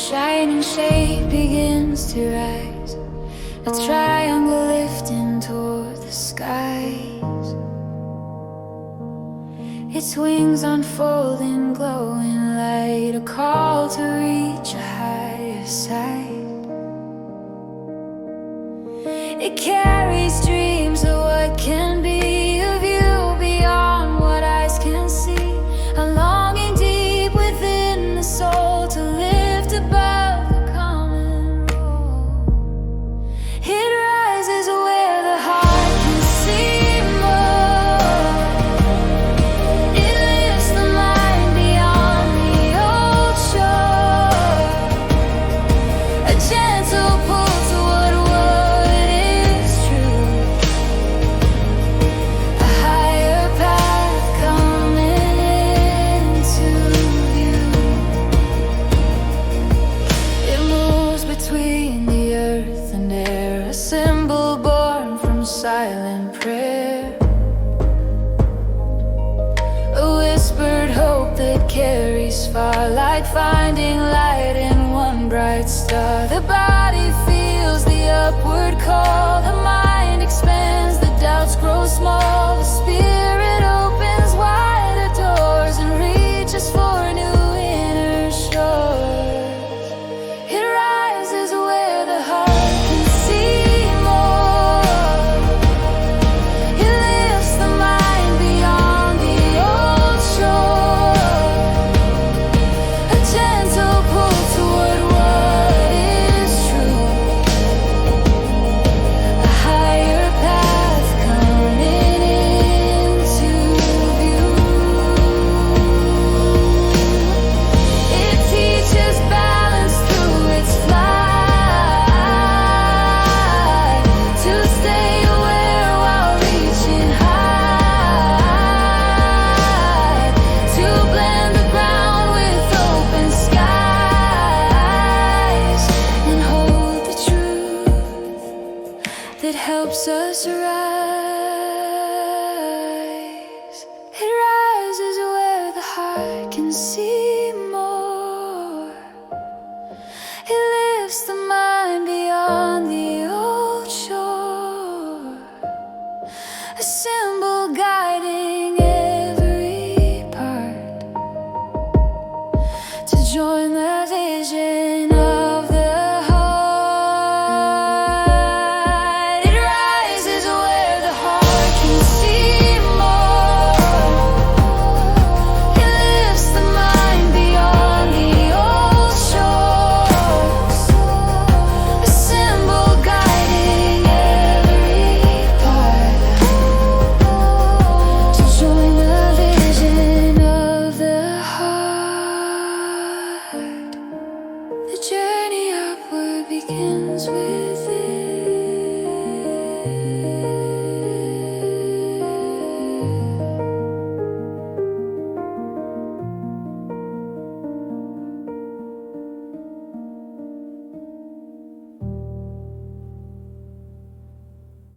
shining shape begins to rise, a triangle lifting toward the skies. Its wings unfolding, glowing light, a call to reach a higher side. It carries dreams of what can be, a view beyond what eyes can see, a longing deep within the soul to lift above the common rule. It rises where the heart can see more. It lifts the mind beyond the old shore, a gentle pull toward what is true, a higher path coming into view. It moves between the earth and air, a symbol born from silent prayer, a whispered hope that carries far, like finding light in one bright star. The body feels the upward call, the mind expands, the doubts grow small, the spirit opens wider doors and reaches for new inner shores. It rises where the heart can see more. It lifts the mind beyond the old shore, a gentle pull toward what is true, a higher path coming into view. It teaches balance through its flight, to stay aware while reaching high, to blend the ground with open skies, and hold the truth that helps us rise.